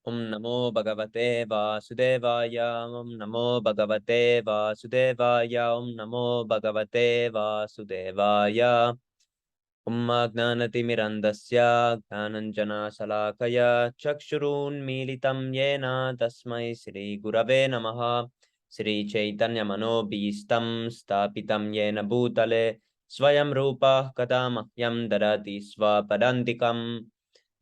Om Namo Bhagavate Vasudevaya. Om Namo Bhagavate Vasudevaya. Om Namo Bhagavate Vasudevaya. Om Jnanatimirandasya Jnananjana Salakaya Chakshurunmilitam Yena Tasmai Shri Gurave Namaha. Shri Chaitanya Manobhistam Stapitam Yena Bhutale Swayam Rupa Kadamahyam Darati Swapadandikam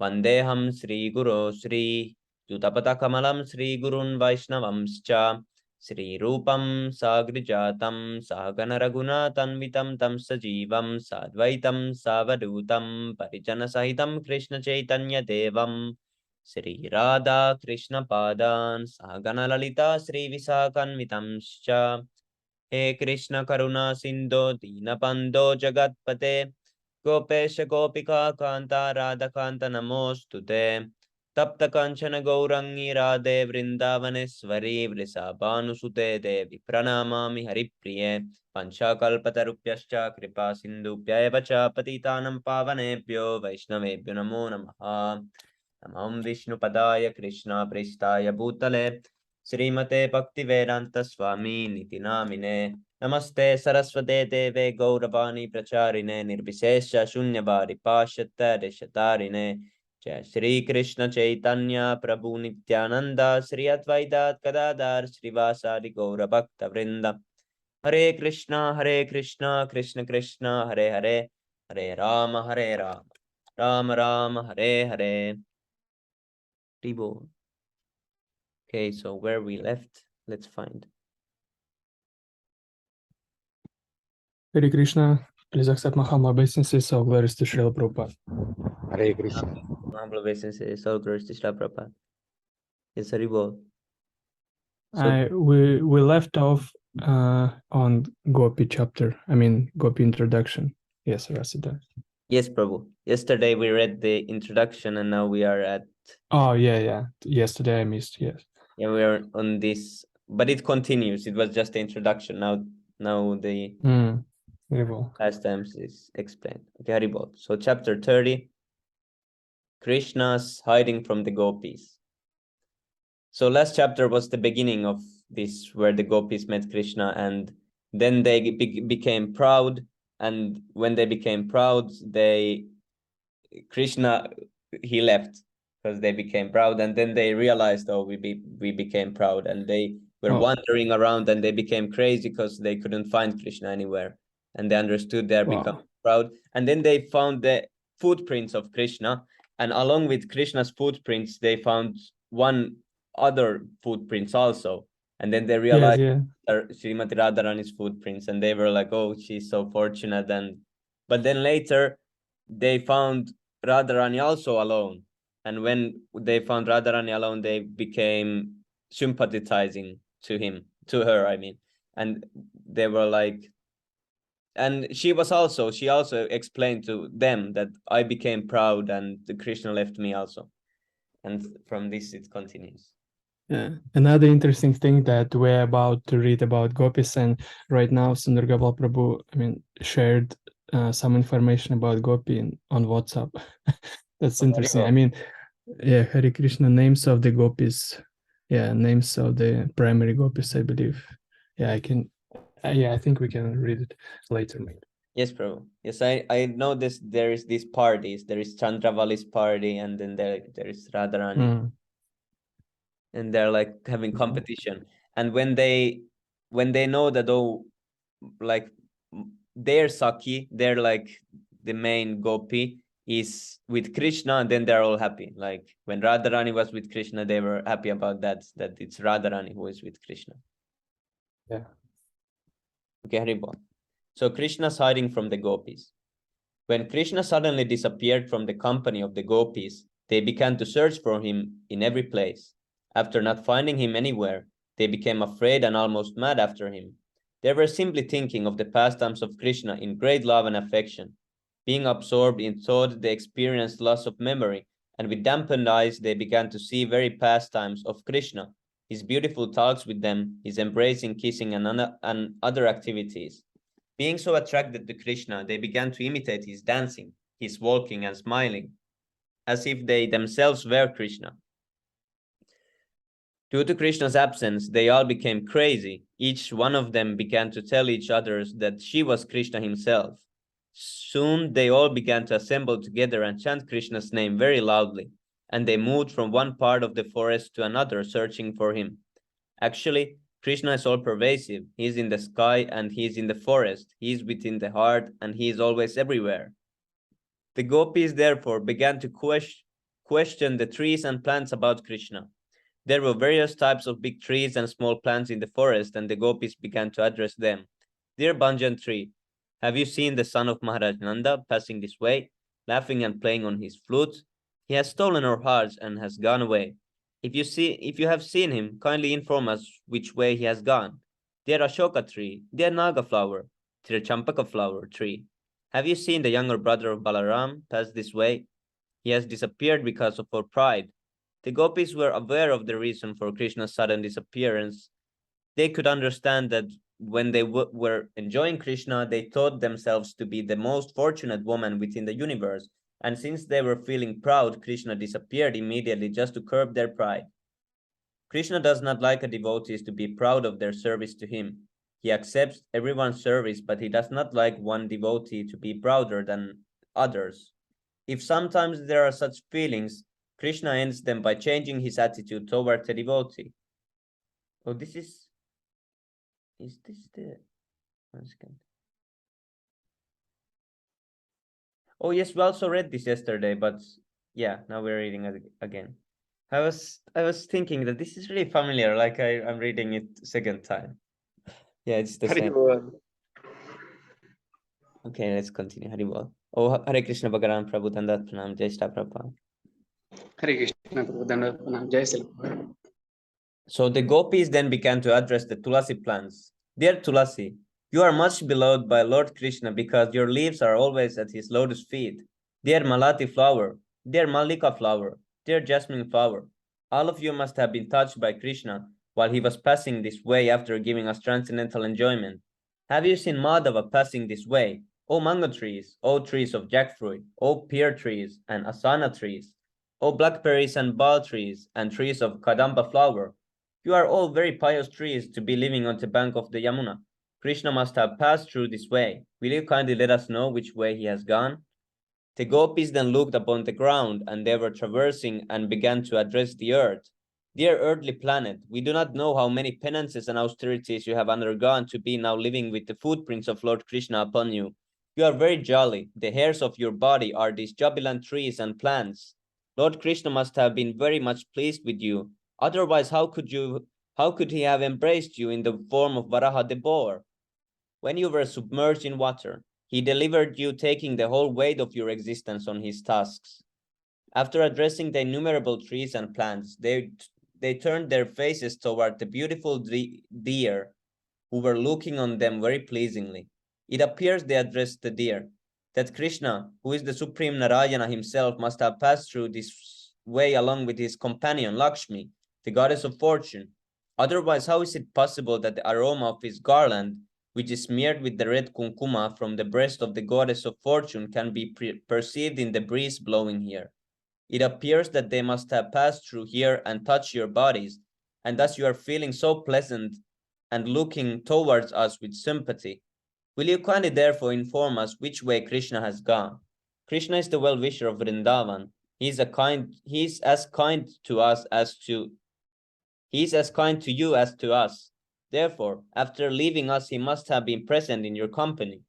Vandeham Shri Guru Shri Yutapatakamalам Shri Gurun Vaishnavamscha Shri Rupam Sagrijatam Sagana Raghunathanvitam Tam Sajivam Sadvaitam Savadutam Parijana Sahitam Krishna Chaitanya Devam Shri Radha Krishna Padan Sagana Lalita Shri Visakanvitamscha He Krishna Karuna Sindho Dinapando Jagatpate Gopesh Gopika Kanta Radha Kanta Namostute Tapta Kanchana Gaurangi Radhe Vrindavaneshwari Vrisabhanusute Devi Pranamami Haripriye Panchakalpatarupyascha Kripa Sindhupya Evacha Patitanam Pavanebhyo Vaishnavebhyo Namo Namaha Namam Vishnu Padaya Krishna Pristaya Bhutale Srimate Bhaktivedanta Swami Niti Namine Namaste Saraswate Deve Gauravani Pracharine Nirbhisesha Shunyabari Pashatta Deshatarine Jai Shri Krishna Chaitanya Prabhu Nityananda Sri Advaita Gadadhar Srivasadi Gaura Bhakta Vrinda Hare Krishna Krishna Krishna Hare Hare Hare Rama Rama Rama Hare Hare Tibo. Okay, so where we left, let's find. Hare Krishna, please accept my humble obeisances. All glories to Srila Prabhupada. Hare Krishna. Humble obeisances, all glories to Srila Prabhupada. Yes, Haribol. We left off on Gopi chapter. I mean Gopi introduction. Yes, Rasida. Yes, Prabhu. Yesterday we read the introduction, and now we are at. Oh yeah. Yesterday I missed. Yes. Yeah, we are on this, but it continues. It was just the introduction. Now the pastimes is explained. Okay, Haribol. So chapter 30. Krishna's hiding from the gopis. So last chapter was the beginning of this, where the gopis met Krishna, and then they became proud. And when they became proud, Krishna, he left because they became proud, and then they realized, oh, we became proud, and they were wandering around, and they became crazy because they couldn't find Krishna anywhere, and they understood they're becoming proud, and then they found the footprints of Krishna, and along with Krishna's footprints, they found one other footprints also, and then they realized Srimati Radharani's footprints, and they were like, oh, she's so fortunate, but then later they found Radharani also alone. And when they found Radharani alone, they became sympathizing to her, I mean. And they were like, and she also explained to them that I became proud and Krishna left me also. And from this, it continues. Yeah. Another interesting thing that we're about to read about gopis, and right now Sundar Gopal Prabhu, shared some information about Gopi on WhatsApp. That's interesting. I mean, yeah, Hare Krishna, names of the gopis. Yeah, names of the primary gopis, I believe. Yeah, I think we can read it later, maybe. Yes, Prabhu. Yes, I know this. There is these parties. There is Chandravali's party, and then there is Radharani. And they're like having competition. And when they know that, oh, like their Saki, they're like the main gopi is with Krishna, then they're all happy. Like when Radharani was with Krishna, they were happy about that it's Radharani who is with Krishna. Yeah. Okay, Haribol. So Krishna's hiding from the gopis. When Krishna suddenly disappeared from the company of the gopis, they began to search for him in every place. After not finding him anywhere, they became afraid and almost mad after him. They were simply thinking of the pastimes of Krishna in great love and affection. Being absorbed in thought, they experienced loss of memory, and with dampened eyes, they began to see very pastimes of Krishna, his beautiful talks with them, his embracing, kissing, and other activities. Being so attracted to Krishna, they began to imitate his dancing, his walking and smiling, as if they themselves were Krishna. Due to Krishna's absence, they all became crazy. Each one of them began to tell each other that she was Krishna himself. Soon they all began to assemble together and chant Krishna's name very loudly, and they moved from one part of the forest to another searching for him. Actually, Krishna is all pervasive. He is in the sky and he is in the forest. He is within the heart and he is always everywhere. The gopis therefore began to question the trees and plants about Krishna. There were various types of big trees and small plants in the forest, and the gopis began to address them. Dear Banjan tree, have you seen the son of Maharaj Nanda passing this way, laughing and playing on his flute? He has stolen our hearts and has gone away. If you have seen him, kindly inform us which way he has gone. Dear Ashoka tree, dear Naga flower, dear Champaka flower tree, have you seen the younger brother of Balaram pass this way? He has disappeared because of our pride. The gopis were aware of the reason for Krishna's sudden disappearance. They could understand that when they were enjoying Krishna, they thought themselves to be the most fortunate woman within the universe. And since they were feeling proud, Krishna disappeared immediately just to curb their pride. Krishna does not like a devotees to be proud of their service to him. He accepts everyone's service, but he does not like one devotee to be prouder than others. If sometimes there are such feelings, Krishna ends them by changing his attitude toward the devotee. Oh, this is this the, one second. Oh yes, we also read this yesterday, but yeah, now we're reading it again. I was thinking that this is really familiar, like I'm reading it second time. Yeah, it's the same. Okay, let's continue. Haribol. Oh, Hare Krishna Bhagavan Prabhu Dandat Pranam Jai Shri Prabhupada. Hare Krishna Prabhu Dandat Pranam Jai Shri Prabhupada. So the gopis then began to address the Tulasi plants. Dear Tulasi, you are much beloved by Lord Krishna because your leaves are always at his lotus feet. Dear Malati flower, dear Malika flower, dear Jasmine flower, all of you must have been touched by Krishna while he was passing this way after giving us transcendental enjoyment. Have you seen Madhava passing this way? O mango trees, O trees of jackfruit, O pear trees and asana trees, O blackberries and bal trees and trees of kadamba flower, you are all very pious trees to be living on the bank of the Yamuna. Krishna must have passed through this way. Will you kindly let us know which way he has gone? The gopis then looked upon the ground, and they were traversing and began to address the earth. Dear earthly planet, we do not know how many penances and austerities you have undergone to be now living with the footprints of Lord Krishna upon you. You are very jolly. The hairs of your body are these jubilant trees and plants. Lord Krishna must have been very much pleased with you. Otherwise, how could he have embraced you in the form of Varaha the boar? When you were submerged in water, he delivered you, taking the whole weight of your existence on his tusks. After addressing the innumerable trees and plants, they turned their faces toward the beautiful deer, who were looking on them very pleasingly. It appears they addressed the deer, that Krishna, who is the supreme Narayana himself, must have passed through this way along with his companion Lakshmi, the goddess of fortune. Otherwise, how is it possible that the aroma of his garland, which is smeared with the red kunkuma from the breast of the goddess of fortune, can be perceived in the breeze blowing here? It appears that they must have passed through here and touched your bodies, and thus you are feeling so pleasant and looking towards us with sympathy. Will you kindly therefore inform us which way Krishna has gone? Krishna is the well-wisher of Vrindavan. He is as kind to you as to us. Therefore, after leaving us, he must have been present in your company.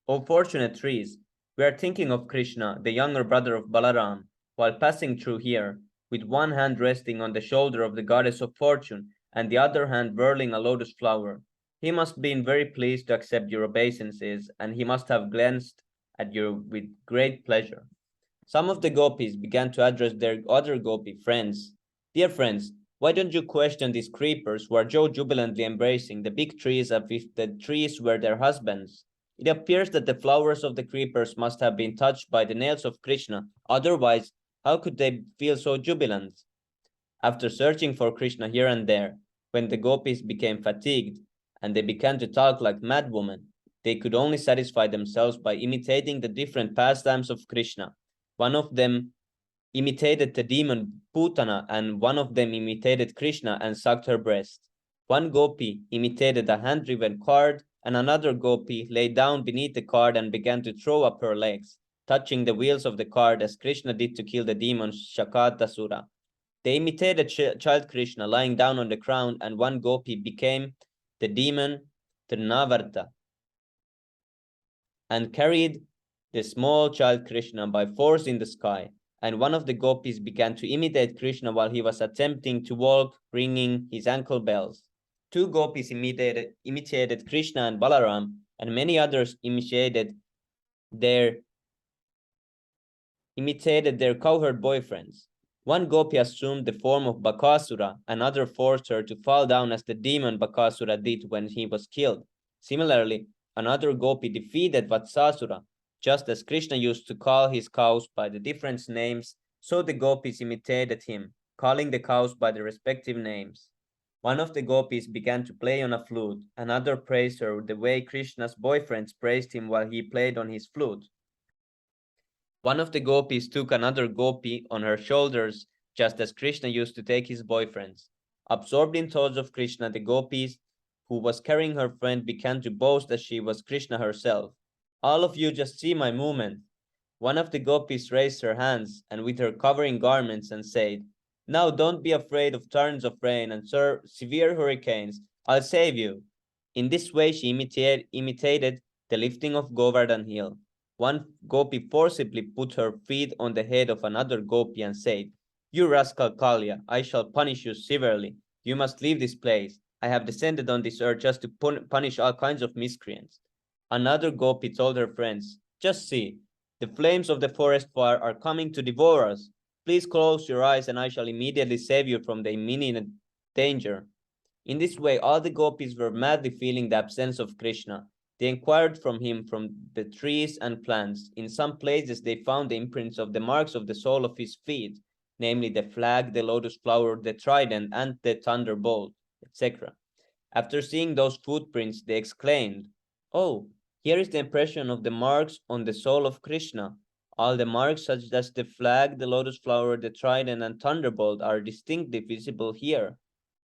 O fortunate trees, we are thinking of Krishna, the younger brother of Balaram, while passing through here, with one hand resting on the shoulder of the goddess of fortune, and the other hand whirling a lotus flower. He must have been very pleased to accept your obeisances, and he must have glanced at you with great pleasure. Some of the gopis began to address their other gopi friends. Dear friends, why don't you question these creepers who are so jubilantly embracing the big trees as if the trees were their husbands? It appears that the flowers of the creepers must have been touched by the nails of Krishna. Otherwise, how could they feel so jubilant? After searching for Krishna here and there, when the gopis became fatigued and they began to talk like madwomen, they could only satisfy themselves by imitating the different pastimes of Krishna. One of them imitated the demon Putana, and one of them imitated Krishna and sucked her breast. One gopi imitated a hand-driven cart, and another gopi lay down beneath the cart and began to throw up her legs, touching the wheels of the cart as Krishna did to kill the demon Shakatasura. They imitated child Krishna lying down on the ground, and one gopi became the demon Trinavarta and carried the small child Krishna by force in the sky. And one of the gopis began to imitate Krishna while he was attempting to walk, ringing his ankle bells. Two gopis imitated Krishna and Balaram, and many others imitated their cowherd boyfriends. One gopi assumed the form of Bakasura, another forced her to fall down as the demon Bakasura did when he was killed. Similarly, another gopi defeated Vatsasura. Just as Krishna used to call his cows by the different names, so the gopis imitated him, calling the cows by the respective names. One of the gopis began to play on a flute, another praised her the way Krishna's boyfriends praised him while he played on his flute. One of the gopis took another gopi on her shoulders, just as Krishna used to take his boyfriends. Absorbed in thoughts of Krishna, the gopis who was carrying her friend began to boast that she was Krishna herself. All of you just see my movement. One of the gopis raised her hands and with her covering garments and said, "Now don't be afraid of torrents of rain and severe hurricanes. I'll save you." In this way, she imitated the lifting of Govardhan Hill. One gopi forcibly put her feet on the head of another gopi and said, "You rascal Kalya, I shall punish you severely. You must leave this place. I have descended on this earth just to punish all kinds of miscreants." Another gopi told her friends, "Just see, the flames of the forest fire are coming to devour us. Please close your eyes and I shall immediately save you from the imminent danger." In this way, all the gopis were madly feeling the absence of Krishna. They inquired from him from the trees and plants. In some places, they found the imprints of the marks of the sole of his feet, namely the flag, the lotus flower, the trident, and the thunderbolt, etc. After seeing those footprints, they exclaimed, "Oh, here is the impression of the marks on the soul of Krishna. All the marks, such as the flag, the lotus flower, the trident, and thunderbolt, are distinctly visible here."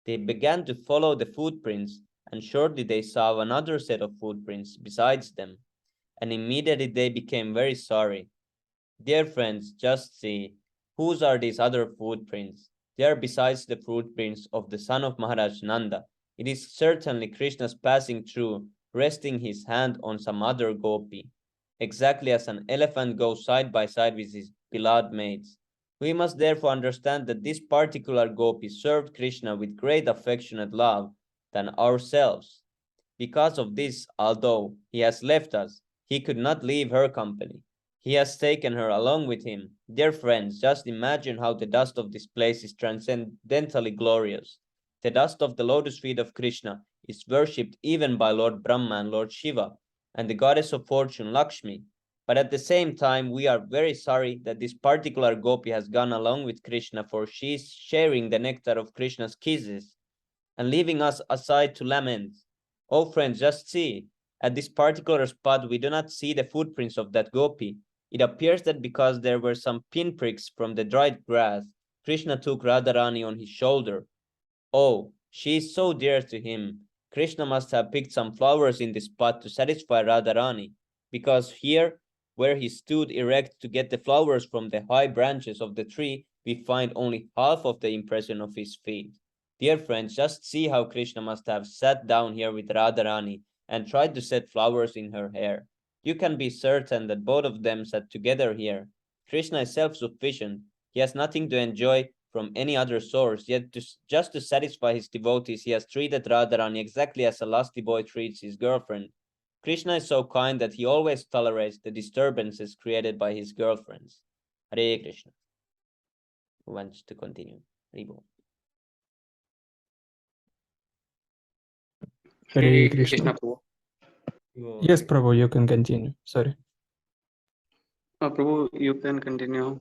They began to follow the footprints, and shortly they saw another set of footprints besides them, and immediately they became very sorry. "Dear friends, just see, whose are these other footprints? They are besides the footprints of the son of Maharaj Nanda. It is certainly Krishna's passing through, resting his hand on some other gopi, exactly as an elephant goes side by side with his beloved mates. We must therefore understand that this particular gopi served Krishna with great affectionate love than ourselves. Because of this, although he has left us, he could not leave her company. He has taken her along with him. Dear friends, just imagine how the dust of this place is transcendently glorious. The dust of the lotus feet of Krishna is worshipped even by Lord Brahma and Lord Shiva, and the goddess of fortune, Lakshmi. But at the same time, we are very sorry that this particular gopi has gone along with Krishna, for she is sharing the nectar of Krishna's kisses and leaving us aside to lament. Oh friends, just see. At this particular spot, we do not see the footprints of that gopi. It appears that because there were some pinpricks from the dried grass, Krishna took Radharani on his shoulder. Oh, she is so dear to him. Krishna must have picked some flowers in this spot to satisfy Radharani, because here, where he stood erect to get the flowers from the high branches of the tree, we find only half of the impression of his feet. Dear friends, just see how Krishna must have sat down here with Radharani and tried to set flowers in her hair. You can be certain that both of them sat together here. Krishna is self-sufficient. He has nothing to enjoy from any other source, yet just to satisfy his devotees, he has treated Radharani exactly as a lusty boy treats his girlfriend. Krishna is so kind that he always tolerates the disturbances created by his girlfriends. Hare Krishna. Who wants to continue? Hare Hare Krishna. Prabhu. Yes, Prabhu, you can continue. Sorry. Prabhu, you can continue.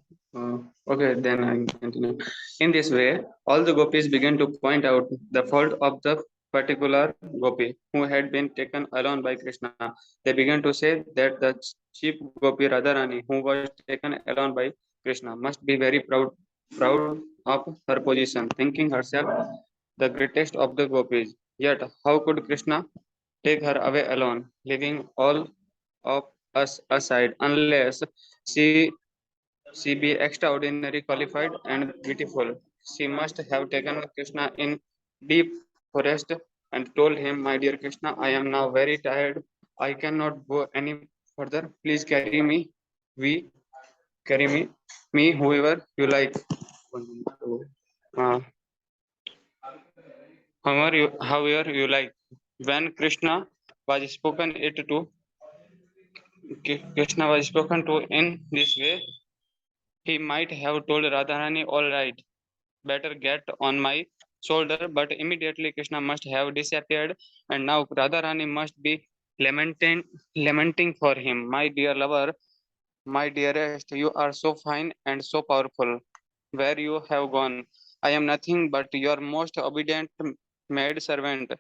Okay, then I continue. In this way, all the gopis began to point out the fault of the particular gopi who had been taken alone by Krishna. They began to say that the cheap gopi Radharani, who was taken alone by Krishna must be very proud of her position, thinking herself the greatest of the gopis. Yet, how could Krishna take her away alone, leaving all of us aside, unless she she be extraordinary qualified and beautiful? She must have taken Krishna in deep forest and told him, "My dear Krishna, I am now very tired. I cannot go any further. Please carry me. We carry me whoever you like." Uh, however you like. When Krishna was spoken to in this way, he might have told Radharani, "All right, better get on my shoulder," but immediately Krishna must have disappeared, and now Radharani must be lamenting for him. "My dear lover, my dearest, you are so fine and so powerful. Where you have gone? I am nothing but your most obedient maid servant.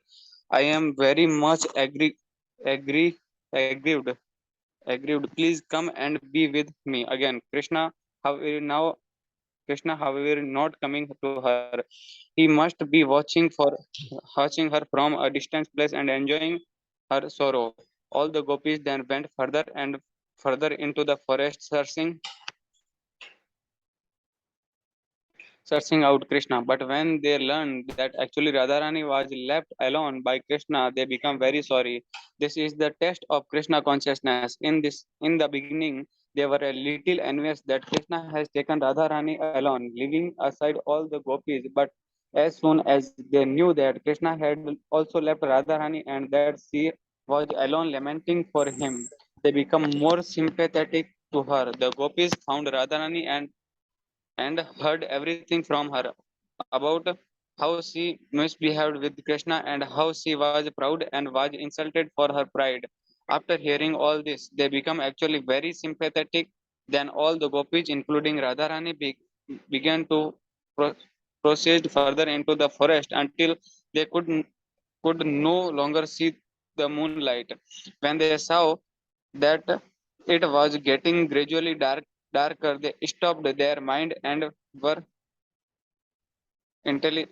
I am very much agree, aggrieved. Aggrieved. Please come and be with me again." Krishna, however, not coming to her. He must be watching her from a distant place and enjoying her sorrow. All the gopis then went further and further into the forest, searching out Krishna. But when they learned that actually Radharani was left alone by Krishna, they become very sorry. This is the test of Krishna consciousness. In the beginning, they were a little envious that Krishna has taken Radharani alone, leaving aside all the gopis. But as soon as they knew that Krishna had also left Radharani and that she was alone lamenting for him, they become more sympathetic to her. The gopis found Radharani and heard everything from her about how she misbehaved with Krishna and how she was proud and was insulted for her pride. After hearing all this, they become actually very sympathetic. Then all the gopis, including Radharani, began to pro- proceed further into the forest until they could no longer see the moonlight. When they saw that it was getting gradually darker, they stopped their were intelli-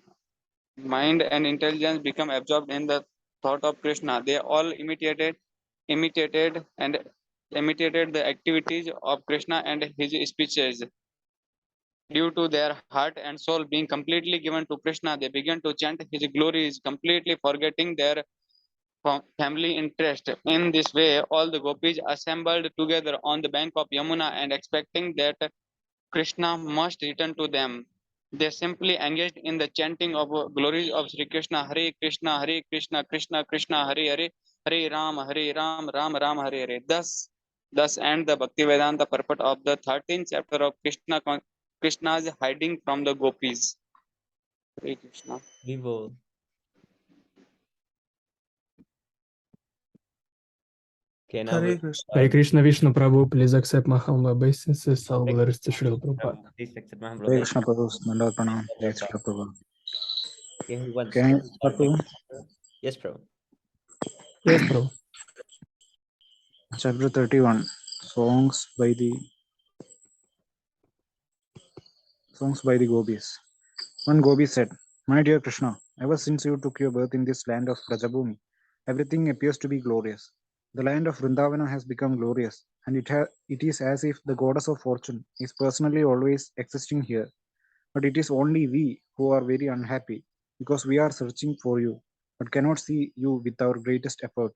mind and intelligence become absorbed in the thought of Krishna. They all imitated and imitated the activities of Krishna and his speeches. Due to their heart and soul being completely given to Krishna, they began to chant his glories, completely forgetting their family interest. In this way, all the gopis assembled together on the bank of Yamuna and expecting that Krishna must return to them. They simply engaged in the chanting of glories of Sri Krishna, Hare Krishna, Krishna Krishna, Hare Hare, Hare Ram, Ram Ram, Hare Hare. Thus end the Bhaktivedanta purport of the 13th chapter of Krishna's hiding from the gopis. Hare Krishna. Evil. Okay, now Hare Krishna. Hare Krishna Vishnu Prabhu, please accept my humble obeisances. All glories to Srila Prabhupada. Please accept my humble Hare obeisance. Krishna Prabhu, Mandal Pranam, Jai Sri Prabhu. Okay, who wants Can I to start, Prabhu? Yes, bro. Yes, Prabhu. Chapter 31, Songs by the Gopis. One Gopi said, "My dear Krishna, ever since you took your birth in this land of Brajabhumi, everything appears to be glorious. The land of Vrindavana has become glorious, and it is as if the goddess of fortune is personally always existing here. But it is only we who are very unhappy, because we are searching for you, but cannot see you with our greatest effort.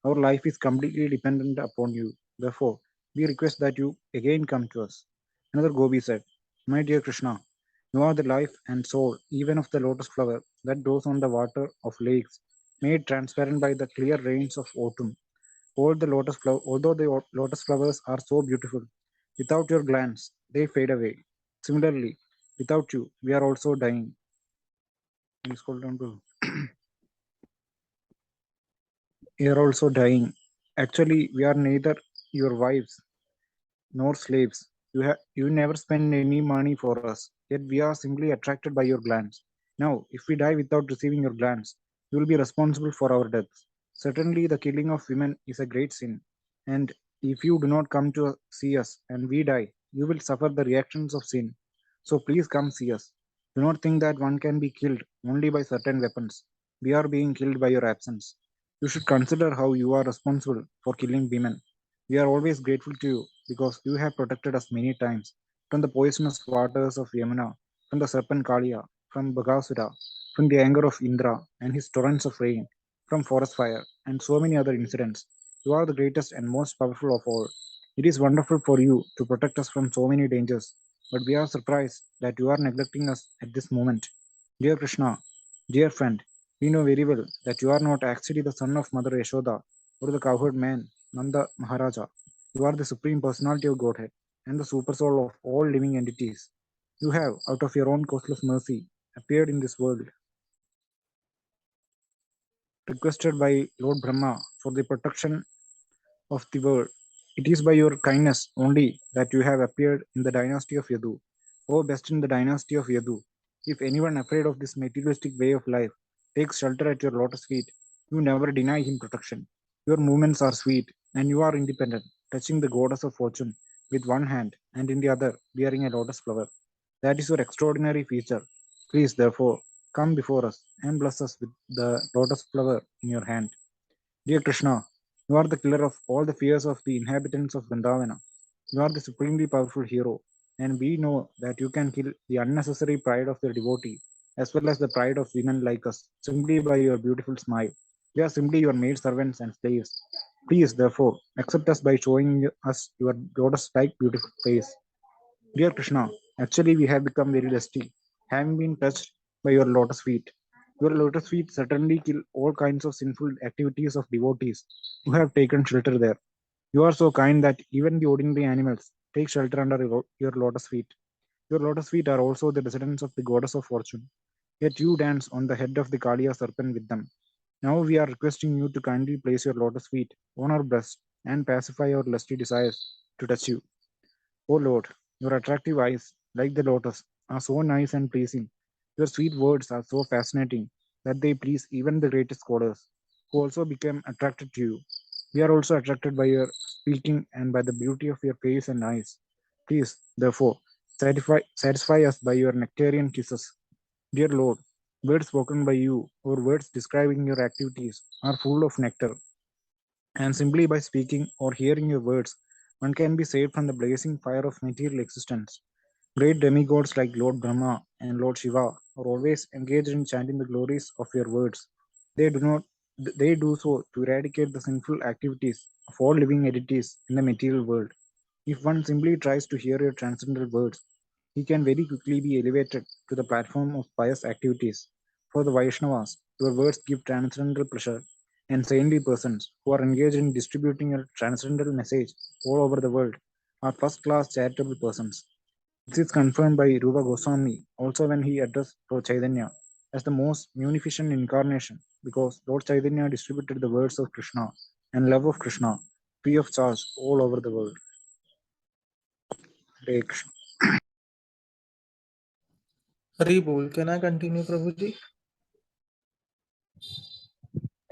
Our life is completely dependent upon you. Therefore, we request that you again come to us." Another Gopi said, "My dear Krishna, you are the life and soul even of the lotus flower that grows on the water of lakes, made transparent by the clear rains of autumn. Although the lotus flowers are so beautiful, without your glance, they fade away. Similarly, without you, we are also dying." Can you scroll down to? We are also dying. Actually, we are neither your wives nor slaves. You never spend any money for us, yet we are simply attracted by your glance. Now, if we die without receiving your glance, you will be responsible for our deaths. Certainly, the killing of women is a great sin, and if you do not come to see us and we die, you will suffer the reactions of sin. So please come see us. Do not think that one can be killed only by certain weapons. We are being killed by your absence. You should consider how you are responsible for killing women. We are always grateful to you because you have protected us many times from the poisonous waters of Yamuna, from the serpent Kaliya, from Bagasura, from the anger of Indra and his torrents of rain, from forest fire, and so many other incidents. You are the greatest and most powerful of all. It is wonderful for you to protect us from so many dangers, but we are surprised that you are neglecting us at this moment. Dear Krishna, dear friend, we know very well that you are not actually the son of Mother Yashoda or the cowherd man, Nanda Maharaja. You are the supreme personality of Godhead and the super soul of all living entities. You have, out of your own causeless mercy, appeared in this world, requested by Lord Brahma for the protection of the world. It is by your kindness only that you have appeared in the dynasty of Yadu. O best in the dynasty of Yadu, if anyone afraid of this materialistic way of life takes shelter at your lotus feet, you never deny him protection. Your movements are sweet, and you are independent, touching the goddess of fortune with one hand and in the other bearing a lotus flower. That is your extraordinary feature. Please, therefore, come before us and bless us with the lotus flower in your hand. Dear Krishna, you are the killer of all the fears of the inhabitants of Vrindavana. You are the supremely powerful hero, and we know that you can kill the unnecessary pride of the devotee, as well as the pride of women like us, simply by your beautiful smile. We are simply your maid servants and slaves. Please, therefore, accept us by showing us your goddess-like beautiful face. Dear Krishna, actually we have become very dusty, having been touched by your lotus feet. Your lotus feet certainly kill all kinds of sinful activities of devotees who have taken shelter there. You are so kind that even the ordinary animals take shelter under your lotus feet. Your lotus feet are also the residence of the goddess of fortune. Yet you dance on the head of the Kaliya serpent with them. Now we are requesting you to kindly place your lotus feet on our breast and pacify our lusty desires to touch you. O Lord, your attractive eyes, like the lotus, are so nice and pleasing. Your sweet words are so fascinating that they please even the greatest scholars, who also became attracted to you. We are also attracted by your speaking and by the beauty of your face and eyes. Please, therefore, satisfy us by your nectarian kisses. Dear Lord, words spoken by you or words describing your activities are full of nectar, and simply by speaking or hearing your words, one can be saved from the blazing fire of material existence. Great demigods like Lord Brahma and Lord Shiva are always engaged in chanting the glories of your words. They do not they do so to eradicate the sinful activities of all living entities in the material world. If one simply tries to hear your transcendental words, he can very quickly be elevated to the platform of pious activities. For the Vaishnavas, your words give transcendental pleasure, and saintly persons who are engaged in distributing a transcendental message all over the world are first class charitable persons. This is confirmed by Rupa Goswami also when he addressed Lord Chaitanya as the most munificent incarnation because Lord Chaitanya distributed the words of Krishna and love of Krishna free of charge all over the world. Hare Krishna. Haribol, can I continue, Prabhuji?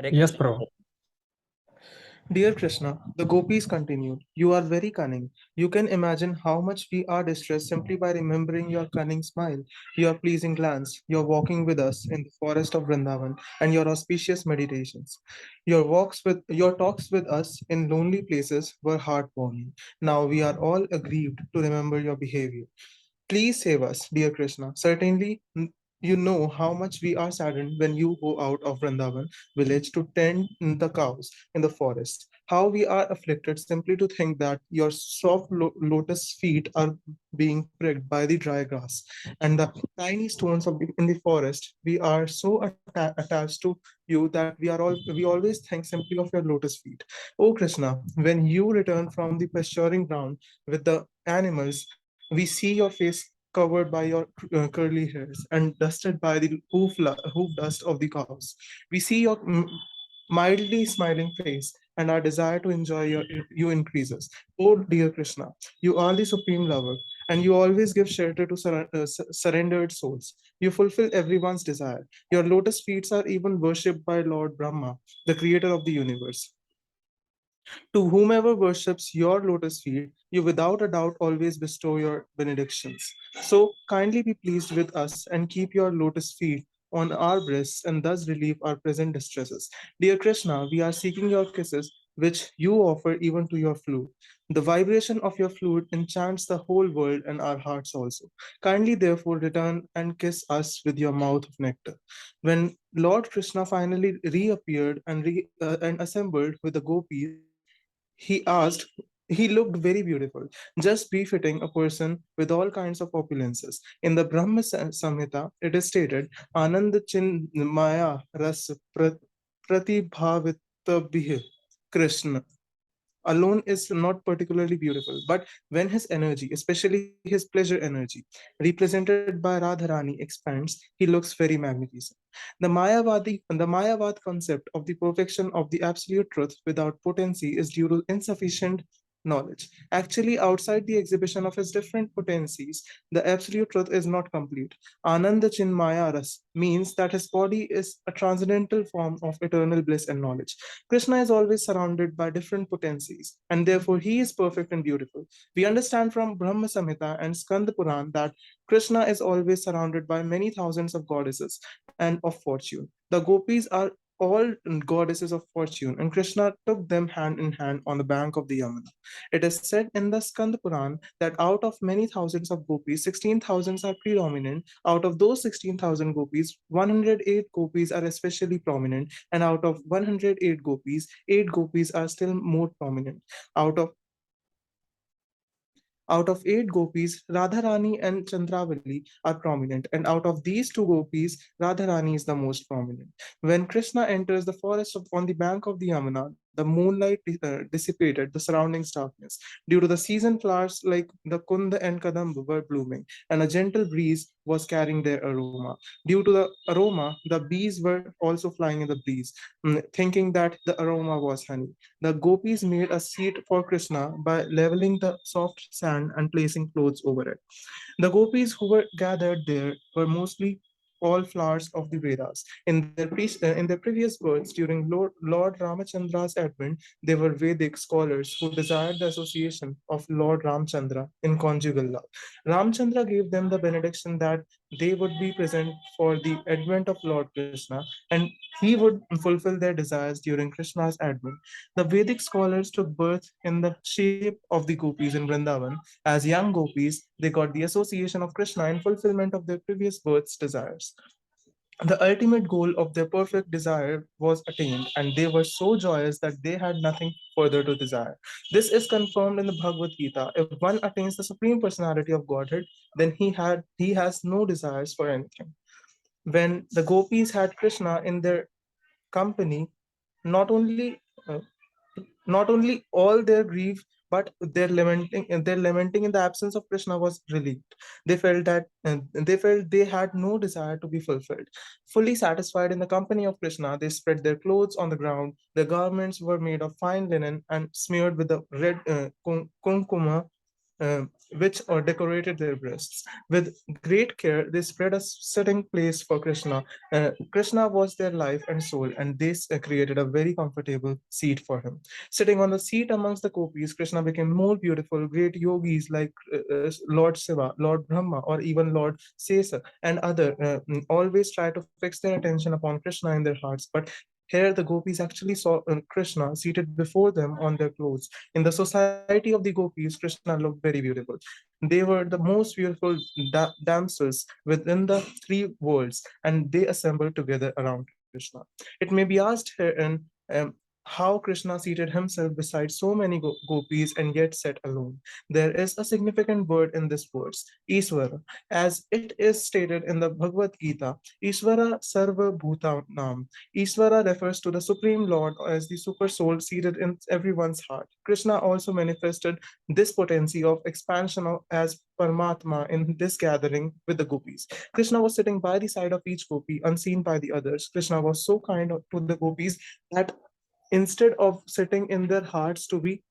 Hare Yes, Krishna. bro. Dear Krishna, the gopis continued, you are very cunning. You can imagine how much we are distressed simply by remembering your cunning smile, your pleasing glance, your walking with us in the forest of Vrindavan, and your auspicious meditations. Your talks with us in lonely places were heartwarming. Now we are all aggrieved to remember your behavior. Please save us, dear Krishna. Certainly, you know how much we are saddened when you go out of Vrindavan village to tend the cows in the forest. How we are afflicted simply to think that your soft lotus feet are being pricked by the dry grass and the tiny stones in the forest. We are so attached to you that we always think simply of your lotus feet. Oh Krishna, when you return from the pasturing ground with the animals, we see your face covered by your curly hairs and dusted by the hoof dust of the cows. We see your mildly smiling face, and our desire to enjoy you increases. Oh, dear Krishna, you are the supreme lover, and you always give shelter to surrendered souls. You fulfill everyone's desire. Your lotus feet are even worshipped by Lord Brahma, the creator of the universe. To whomever worships your lotus feet, you without a doubt always bestow your benedictions. So kindly be pleased with us and keep your lotus feet on our breasts and thus relieve our present distresses. Dear Krishna, we are seeking your kisses, which you offer even to your flute. The vibration of your flute enchants the whole world and our hearts also. Kindly, therefore, return and kiss us with your mouth of nectar. When Lord Krishna finally reappeared and assembled with the gopis, he asked, he looked very beautiful, just befitting a person with all kinds of opulences. In the Brahma Samhita, it is stated, Anand Chin Maya Ras Pratibhavitabhih Krishna alone is not particularly beautiful, but when his energy, especially his pleasure energy, represented by Radharani, expands, he looks very magnificent. The Mayavad concept of the perfection of the absolute truth without potency is due to insufficient knowledge. Actually, outside the exhibition of his different potencies, the absolute truth is not complete. Ananda Chinmaya Ras means that his body is a transcendental form of eternal bliss and knowledge. Krishna is always surrounded by different potencies, and therefore he is perfect and beautiful. We understand from Brahma Samhita and Skanda Puran that Krishna is always surrounded by many thousands of goddesses and of fortune. The gopis are all goddesses of fortune, and Krishna took them hand in hand on the bank of the Yamuna. It is said in the Skanda Puran that out of many thousands of gopis, 16,000 are predominant. Out of those 16,000 gopis, 108 gopis are especially prominent, and out of 108 gopis, 8 gopis are still more prominent. Out of out of 8 gopis, Radharani and Chandravali are prominent, and out of these 2 gopis, Radharani is the most prominent. When Krishna enters the forest on the bank of the Yamuna, the moonlight dissipated the surrounding darkness. Due to the season, flowers like the Kunda and Kadamba were blooming, and a gentle breeze was carrying their aroma. Due to the aroma, the bees were also flying in the breeze, thinking that the aroma was honey. The gopis made a seat for Krishna by leveling the soft sand and placing clothes over it. The gopis who were gathered there were mostly all flowers of the Vedas. In their previous births, during Lord Ramachandra's advent, they were Vedic scholars who desired the association of Lord Ramchandra in conjugal love. Ramchandra gave them the benediction that they would be present for the advent of Lord Krishna, and he would fulfill their desires during Krishna's advent. The Vedic scholars took birth in the shape of the gopis in Vrindavan. As young gopis, they got the association of Krishna in fulfillment of their previous birth's desires. The ultimate goal of their perfect desire was attained, and they were so joyous that they had nothing further to desire. This is confirmed in the Bhagavad Gita. If one attains the supreme personality of Godhead, then he has no desires for anything. When the gopis had Krishna in their company, not only uh, not only all their grief but their lamenting in the absence of Krishna was relieved. They felt they had no desire to be fulfilled. Fully satisfied in the company of Krishna, they spread their clothes on the ground. Their garments were made of fine linen and smeared with the red kunkuma, uh, which decorated their breasts. With great care, they spread a sitting place for Krishna. Krishna was their life and soul, and this created a very comfortable seat for him. Sitting on the seat amongst the gopis, Krishna became more beautiful. Great yogis like Lord Shiva, Lord Brahma, or even Lord Sesa and other always try to fix their attention upon Krishna in their hearts. But here the gopis actually saw Krishna seated before them on their clothes. In the society of the gopis, Krishna looked very beautiful. They were the most beautiful damsels within the 3 worlds, and they assembled together around Krishna. It may be asked herein how Krishna seated himself beside so many gopis and yet sat alone. There is a significant word in this verse, Iswara. As it is stated in the Bhagavad Gita, Iswara Sarva Bhutanam. Iswara refers to the Supreme Lord as the super soul seated in everyone's heart. Krishna also manifested this potency of expansion as Paramatma in this gathering with the gopis. Krishna was sitting by the side of each gopi, unseen by the others. Krishna was so kind to the gopis that instead of sitting in their hearts to be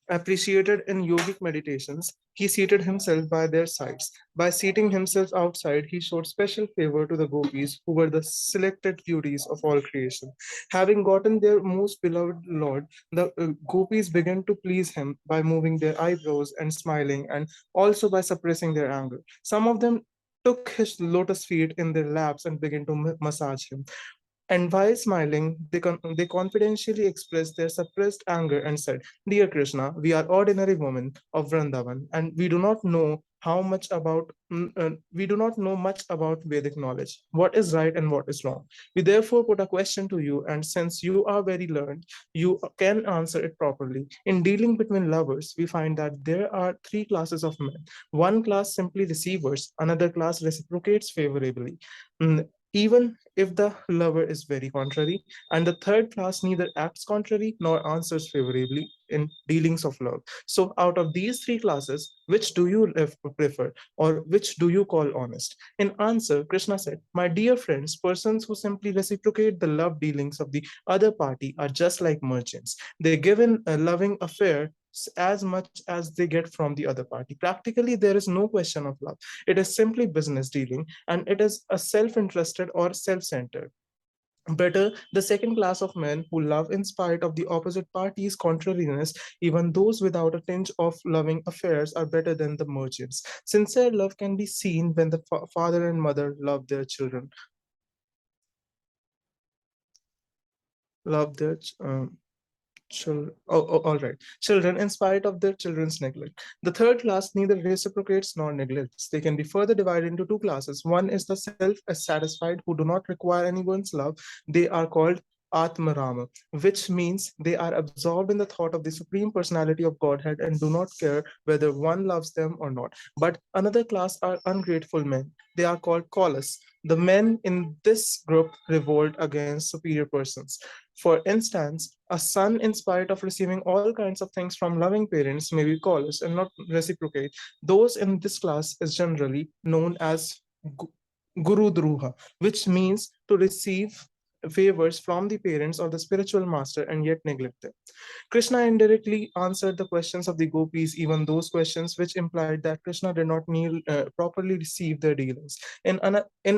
appreciated in yogic meditations, he seated himself by their sides. By seating himself outside, he showed special favor to the gopis, who were the selected beauties of all creation. Having gotten their most beloved Lord, the gopis began to please him by moving their eyebrows and smiling, and also by suppressing their anger. Some of them took his lotus feet in their laps and began to massage him. And while smiling, they confidentially expressed their suppressed anger and said, Dear Krishna, we are ordinary women of Vrindavan, and we do not know much about Vedic knowledge, what is right and what is wrong. We therefore put a question to you, and since you are very learned, you can answer it properly. In dealing between lovers, we find that there are three classes of men. One class simply receivers, another class reciprocates favorably. Even if the lover is very contrary, and the third class neither acts contrary nor answers favorably in dealings of love. So, out of these three classes, which do you prefer, or which do you call honest? In answer, Krishna said, My dear friends, persons who simply reciprocate the love dealings of the other party are just like merchants. They give in a loving affair as much as they get from the other party. Practically, there is no question of love. It is simply business dealing, and it is a self-interested or self-centered. Better, the second class of men who love in spite of the opposite party's contrariness, even those without a tinge of loving affairs are better than the merchants. Sincere love can be seen when the father and mother love their children, love their children. All right. Children, in spite of their children's neglect. The third class neither reciprocates nor neglects. They can be further divided into two classes. One is the self-satisfied who do not require anyone's love. They are called Atmarama, which means they are absorbed in the thought of the Supreme Personality of Godhead and do not care whether one loves them or not. But another class are ungrateful men. They are called Kolas. The men in this group revolt against superior persons. For instance, a son, in spite of receiving all kinds of things from loving parents, may be callous and not reciprocate. Those in this class is generally known as Guru Druha, which means to receive favors from the parents or the spiritual master and yet neglect them. Krishna indirectly answered the questions of the gopis, even those questions which implied that Krishna did not properly receive their dealings. In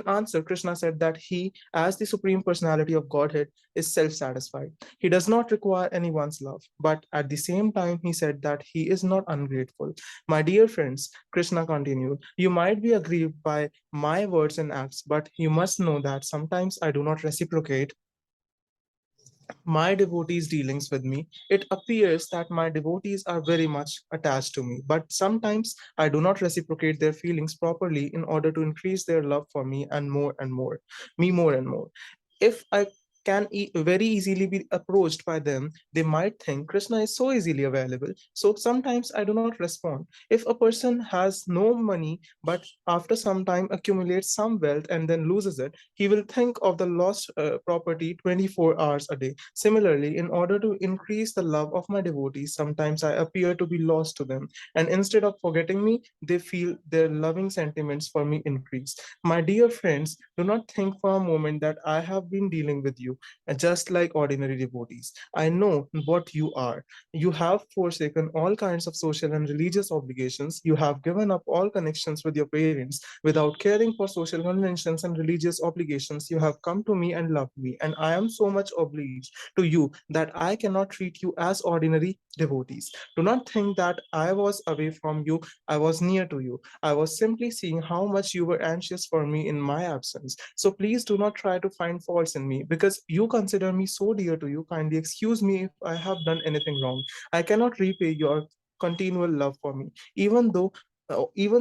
answer, Krishna said that he, as the Supreme Personality of Godhead, is self satisfied. He does not require anyone's love, but at the same time, he said that he is not ungrateful. My dear friends, Krishna continued, you might be aggrieved by my words and acts, but you must know that sometimes I do not reciprocate my devotees' dealings with me. It appears that my devotees are very much attached to me, but sometimes I do not reciprocate their feelings properly in order to increase their love for me and more, me more and more. If I can very easily be approached by them, they might think Krishna is so easily available. So sometimes I do not respond. If a person has no money, but after some time accumulates some wealth and then loses it, he will think of the lost property 24 hours a day. Similarly, in order to increase the love of my devotees, sometimes I appear to be lost to them. And instead of forgetting me, they feel their loving sentiments for me increase. My dear friends, do not think for a moment that I have been dealing with you just like ordinary devotees. I know what you are. You have forsaken all kinds of social and religious obligations. You have given up all connections with your parents without caring for social conventions and religious obligations. You have come to me and loved me, and I am so much obliged to you that I cannot treat you as ordinary devotees. Do not think that I was away from you, I was near to you. I was simply seeing how much you were anxious for me in my absence. So please do not try to find faults in me because you consider me so dear to you. Kindly excuse me if I have done anything wrong. I cannot repay your continual love for me, even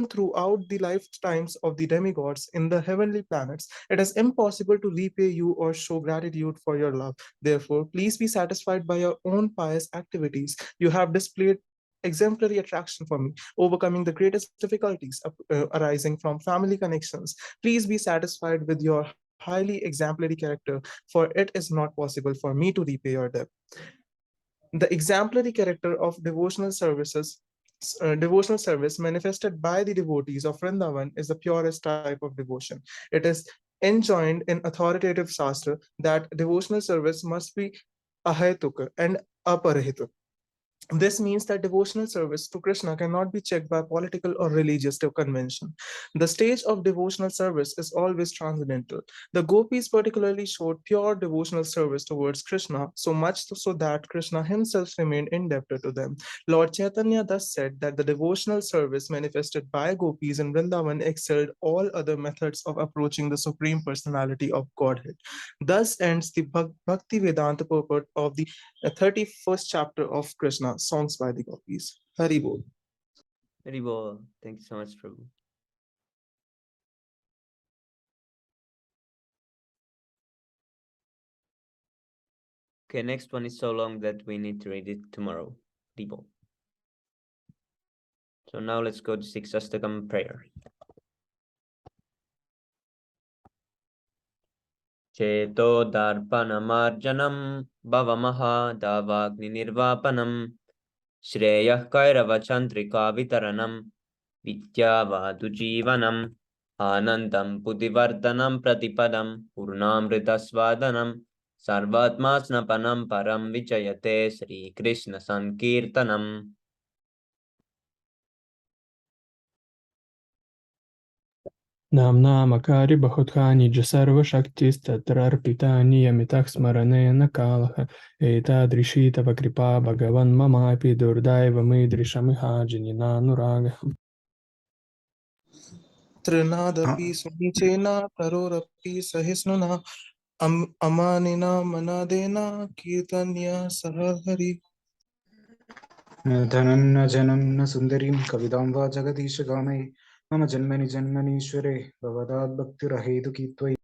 throughout the lifetimes of the demigods in the heavenly planets, it is impossible to repay you or show gratitude for your love. Therefore, please be satisfied by your own pious activities. You have displayed exemplary attraction for me, overcoming the greatest difficulties arising from family connections. Please be satisfied with your highly exemplary character, for it is not possible for me to repay your debt. The exemplary character of devotional service manifested by the devotees of Vrindavan is the purest type of devotion. It is enjoined in authoritative Shastra that devotional service must be ahetuka and aparahituka. This means that devotional service to Krishna cannot be checked by political or religious convention. The stage of devotional service is always transcendental. The gopis particularly showed pure devotional service towards Krishna, so much so that Krishna himself remained indebted to them. Lord Chaitanya thus said that the devotional service manifested by gopis in Vrindavan excelled all other methods of approaching the Supreme Personality of Godhead. Thus ends the Bhakti Vedanta purport of the 31st chapter of Krishna, Songs by the Gopis. Hari Bol. Very well. Thank you so much, Prabhu. Okay, next one is so long that we need to read it tomorrow. People. So now let's go to Siksastakam prayer. Cheto darpanamarjanam bhavamaha davagni nirvapanam Shreyah kairava chantrika vitaranam vidyavadu jivanam Anandam buddhivardhanam pratipadam purnamritasvadanam sarvatmasnapanam param vichayate Sri Krishna Sankirtanam. नाम्नामकारि बहुधानि च सर्वशक्तिस्तत्रार्पितानि यमितः स्मरणेन कालः एतादृशी तव कृपा भगवन् ममापि दुर्दैवमीदृशमिहाजिनिनानुरागः Trinadapi Sunichena Tarorapi Sahisnuna Amanina Manadena Kirtanya Sahari. धनन्न जनन्न सुन्दरीं कवितां वा जगदीश गामये मम जन्मनि जन्मनीश्वरे भवदात् भक्तिरहेतुकी त्वयि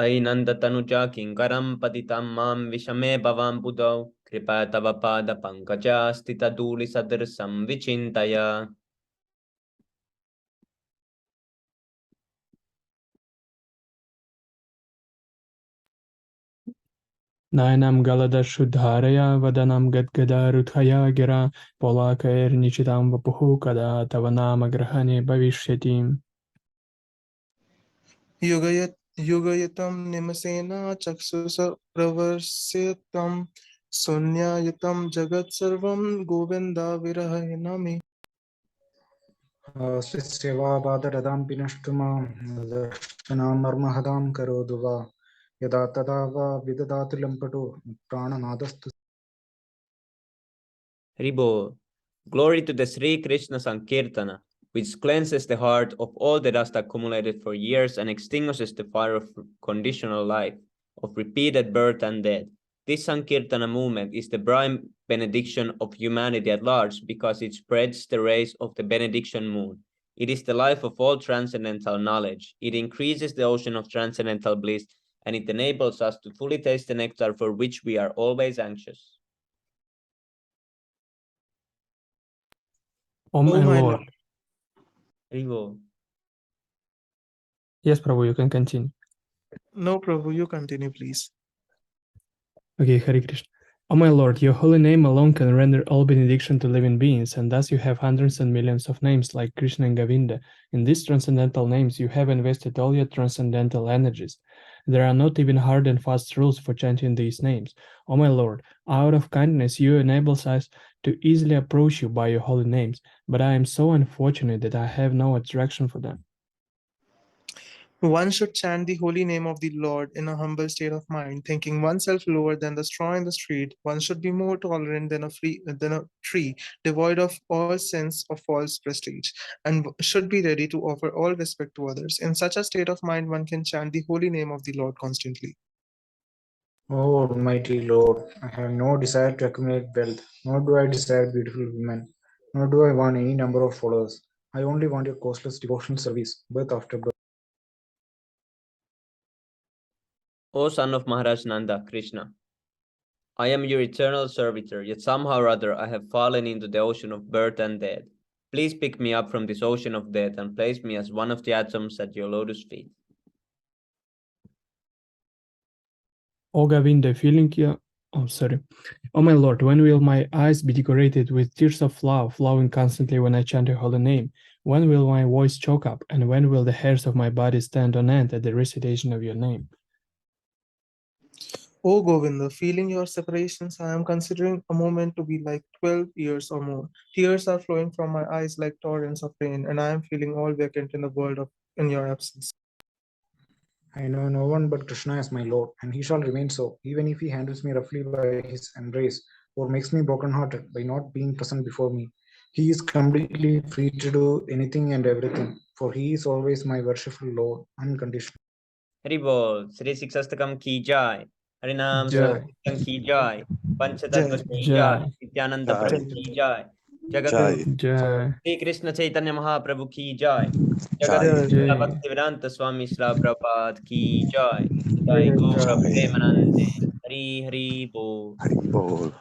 ऐनन्दतनुजा किङ्करं पतितं मां विषमे भवां बुधौ कृपा तव पादपङ्कजा स्थितधूलिसदृशं विचिन्तय. नयनं गलदशुद्धारया वदनं गद्गदारुथया गिरा पलाकैर्निचितां वपुः कदा तव नामग्रहणे भविष्यति Yugayatam Nimasena Chaksusa Pravarsitam Sunyayatam Jagat Sarvam Govinda Virahayanami. सेवाबाधरदां पिनष्टुमां दर्शनां मर्महदां करोतु वा यदा तदा वा विददातु लम्पटो प्राणनादस्तु Haribo, glory to the Sri Krishna Sankirtana, which cleanses the heart of all the dust accumulated for years and extinguishes the fire of conditional life, of repeated birth and death. This Sankirtana movement is the prime benediction of humanity at large because it spreads the rays of the benediction moon. It is the life of all transcendental knowledge. It increases the ocean of transcendental bliss, and it enables us to fully taste the nectar for which we are always anxious. Oh my my Lord. Haribo. Yes, Prabhu, you can continue. No, Prabhu, you continue, please. Okay, Hare Krishna. Oh my Lord, your holy name alone can render all benediction to living beings, and thus you have hundreds and millions of names like Krishna and Govinda. In these transcendental names, you have invested all your transcendental energies. There are not even hard and fast rules for chanting these names. Oh my Lord, out of kindness, you enable us to easily approach you by your holy names, but I am so unfortunate that I have no attraction for them. One should chant the holy name of the Lord in a humble state of mind, thinking oneself lower than the straw in the street. One should be more tolerant than a tree, devoid of all sense of false prestige, and should be ready to offer all respect to others. In such a state of mind, one can chant the holy name of the Lord constantly. Oh Almighty Lord, I have no desire to accumulate wealth, nor do I desire beautiful women, nor do I want any number of followers. I only want your costless devotional service, birth after birth. O son of Maharaj Nanda, Krishna, I am your eternal servitor, yet somehow or other I have fallen into the ocean of birth and death. Please pick me up from this ocean of death and place me as one of the atoms at your lotus feet. O Govinda, Oh my Lord, when will my eyes be decorated with tears of love flowing constantly when I chant your holy name? When will my voice choke up, and when will the hairs of my body stand on end at the recitation of your name? Oh Govinda, feeling your separations, I am considering a moment to be like 12 years or more. Tears are flowing from my eyes like torrents of rain, and I am feeling all vacant in the world of in your absence. I know no one but Krishna as my Lord, and he shall remain so, even if he handles me roughly by his embrace, or makes me broken-hearted by not being present before me. He is completely free to do anything and everything, for he is always my worshipful Lord, unconditional. Hari बोल। श्री शिक्षास्तकम की जय। हरिनाम जय। संकीर्तन की जय। पंचतत्व Jai, की जय। जय। नित्यानंद जय। प्रभु Jai, की जय। जगत जय। गुरु जय। श्री कृष्ण चैतन्य महाप्रभु की जय। जगत जय। गुरु Jai, जय। भक्ति वेदांत स्वामी श्री प्रभुपाद की जय। Jai, जय गौर जय। प्रेमानंदे। हरि हरि बोल। हरि बोल।